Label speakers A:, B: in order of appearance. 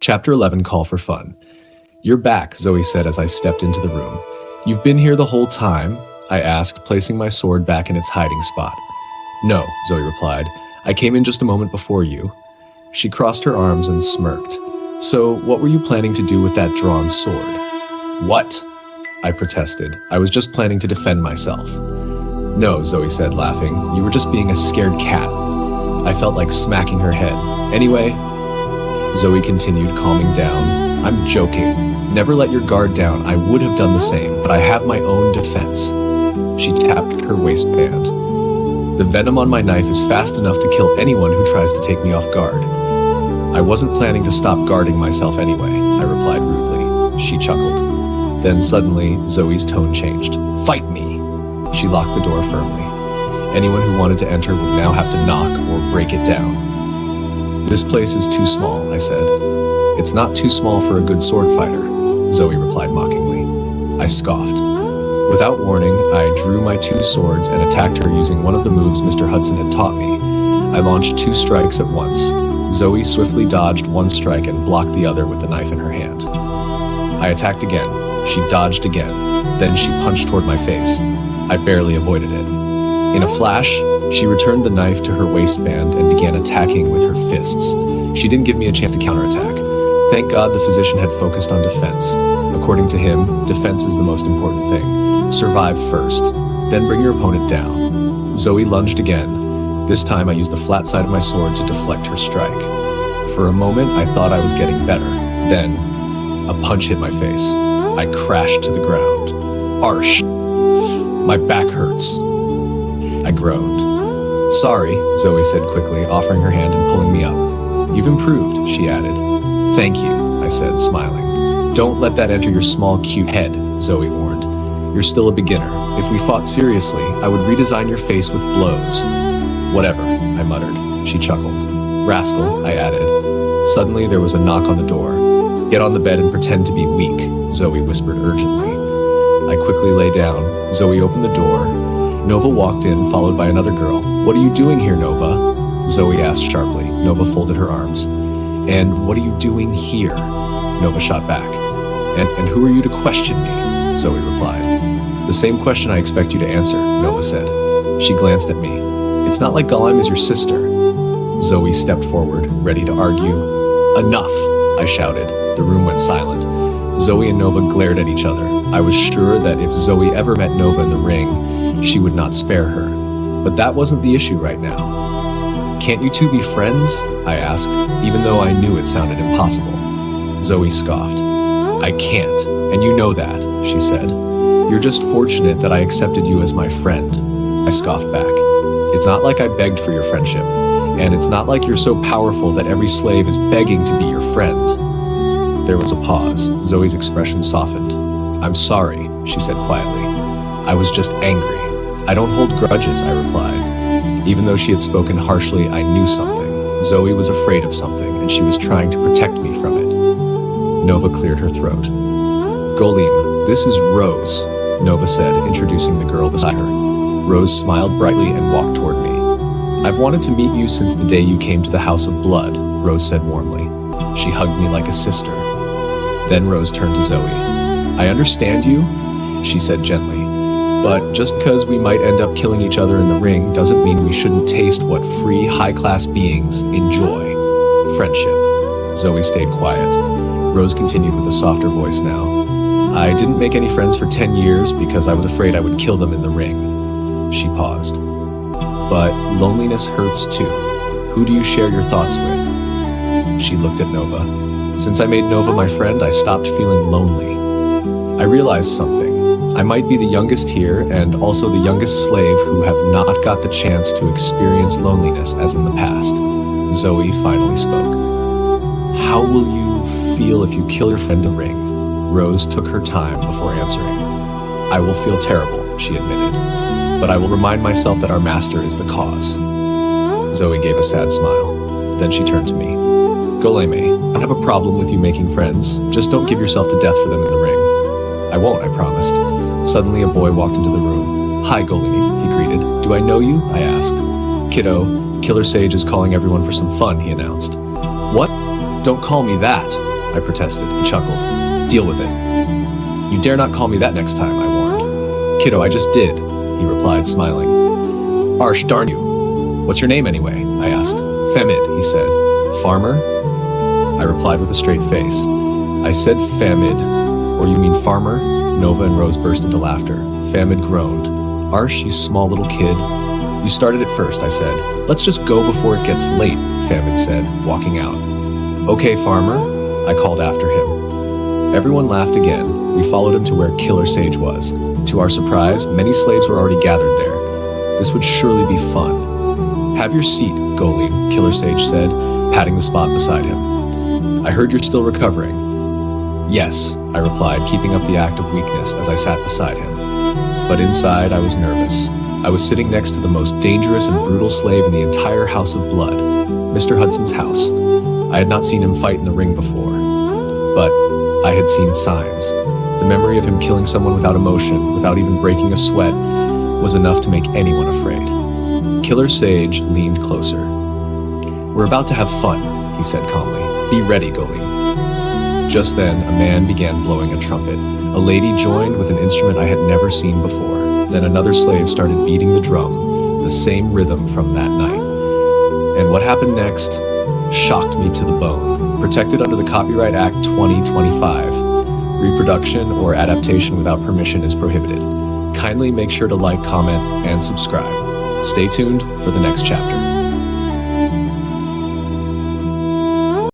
A: Chapter 11, Call for Fun. "You're back," Zoe said as I stepped into the room. "You've been here the whole time?" I asked, placing my sword back in its hiding spot. "No," Zoe replied. "I came in just a moment before you." She crossed her arms and smirked. "So, what were you planning to do with that drawn sword?" "What?" I protested. "I was just planning to defend myself." "No," Zoe said, laughing. "You were just being a scared cat." I felt like smacking her head. "Anyway," Zoe continued, calming down, "I'm joking. Never let your guard down. I would have done the same, but I have my own defense." She tapped her waistband. "The venom on my knife is fast enough to kill anyone who tries to take me off guard." "I wasn't planning to stop guarding myself anyway," I replied rudely. She chuckled. Then suddenly, Zoe's tone changed. "Fight me!" She locked the door firmly. Anyone who wanted to enter would now have to knock or break it down. "This place is too small," I said. "It's not too small for a good sword fighter," Zoe replied mockingly. I scoffed. Without warning, I drew my two swords and attacked her using one of the moves Mr. Hudson had taught me. I launched two strikes at once. Zoe swiftly dodged one strike and blocked the other with the knife in her hand. I attacked again. She dodged again. Then she punched toward my face. I barely avoided it. In a flash, she returned the knife to her waistband and began attacking with her fists. She didn't give me a chance to counterattack. Thank God the physician had focused on defense. According to him, defense is the most important thing. Survive first, then bring your opponent down. Zoe lunged again. This time I used the flat side of my sword to deflect her strike. For a moment, I thought I was getting better. Then, a punch hit my face. I crashed to the ground. Arsh! My back hurts. I groaned. "Sorry," Zoe said quickly, offering her hand and pulling me up. "You've improved," she added. "Thank you," I said, smiling. "Don't let that enter your small, cute head," Zoe warned. "You're still a beginner. If we fought seriously, I would redesign your face with blows." "Whatever," I muttered. She chuckled. "Rascal," I added. Suddenly, there was a knock on the door. "Get on the bed and pretend to be weak," Zoe whispered urgently. I quickly lay down. Zoe opened the door. Nova walked in, followed by another girl. "What are you doing here, Nova?" Zoe asked sharply. Nova folded her arms. "And what are you doing here?" Nova shot back. And who are you to question me?" Zoe replied. "The same question I expect you to answer," Nova said. She glanced at me. "It's not like Golime is your sister." Zoe stepped forward, ready to argue. "Enough!" I shouted. The room went silent. Zoe and Nova glared at each other. I was sure that if Zoe ever met Nova in the ring, she would not spare her. But that wasn't the issue right now. "Can't you two be friends?" I asked, even though I knew it sounded impossible. Zoe scoffed. "I can't, and you know that," she said. "You're just fortunate that I accepted you as my friend." I scoffed back. "It's not like I begged for your friendship, and it's not like you're so powerful that every slave is begging to be your friend." There was a pause. Zoe's expression softened. "I'm sorry," she said quietly. "I was just angry." "I don't hold grudges," I replied. Even though she had spoken harshly, I knew something. Zoe was afraid of something, and she was trying to protect me from it. Nova cleared her throat. "Golime, this is Rose," Nova said, introducing the girl beside her. Rose smiled brightly and walked toward me. "I've wanted to meet you since the day you came to the House of Blood," Rose said warmly. She hugged me like a sister. Then Rose turned to Zoe. "I understand you," she said gently. "But just because we might end up killing each other in the ring doesn't mean we shouldn't taste what free, high-class beings enjoy. Friendship." Zoe stayed quiet. Rose continued with a softer voice now. "I didn't make any friends for 10 years because I was afraid I would kill them in the ring." She paused. "But loneliness hurts too. Who do you share your thoughts with?" She looked at Nova. "Since I made Nova my friend, I stopped feeling lonely. I realized something. I might be the youngest here and also the youngest slave who have not got the chance to experience loneliness as in the past." Zoe finally spoke. "How will you feel if you kill your friend in the ring?" Rose took her time before answering. "I will feel terrible," she admitted. "But I will remind myself that our master is the cause." Zoe gave a sad smile. Then she turned to me. "Golime, I don't have a problem with you making friends. Just don't give yourself to death for them in the ring." "I won't," I promised. Suddenly a boy walked into the room. "Hi, Golime," he greeted. "Do I know you?" I asked. "Kiddo, Killer Sage is calling everyone for some fun," he announced. "What? Don't call me that," I protested. He chuckled. Deal with it. You dare not call me that next time, I warned. Kiddo, I just did, he replied, smiling. Arsh, darn you. What's your name anyway? I asked. Famid, he said. Farmer? I replied with a straight face. I said Famid, or you mean farmer? Nova and Rose burst into laughter. Famid groaned. Arsh, you small little kid. You started it first, I said. Let's just go before it gets late, Famid said, walking out. Okay, farmer, I called after him. Everyone laughed again. We followed him to where Killer Sage was. To our surprise, many slaves were already gathered there. This would surely be fun. Have your seat, Golime, Killer Sage said, patting the spot beside him. I heard you're still recovering. Yes, I replied, keeping up the act of weakness as I sat beside him. But inside, I was nervous. I was sitting next to the most dangerous and brutal slave in the entire House of Blood, Mr. Hudson's house. I had not seen him fight in the ring before, but I had seen signs. The memory of him killing someone without emotion, without even breaking a sweat, was enough to make anyone afraid. Killer Sage leaned closer. We're about to have fun, he said calmly. Be ready, Golime. Just then, a man began blowing a trumpet. A lady joined with an instrument I had never seen before. Then another slave started beating the drum, the same rhythm from that night. And what happened next shocked me to the bone. Protected under the Copyright Act 2025, reproduction or adaptation without permission is prohibited. Kindly make sure to like, comment, and subscribe. Stay tuned for the next chapter.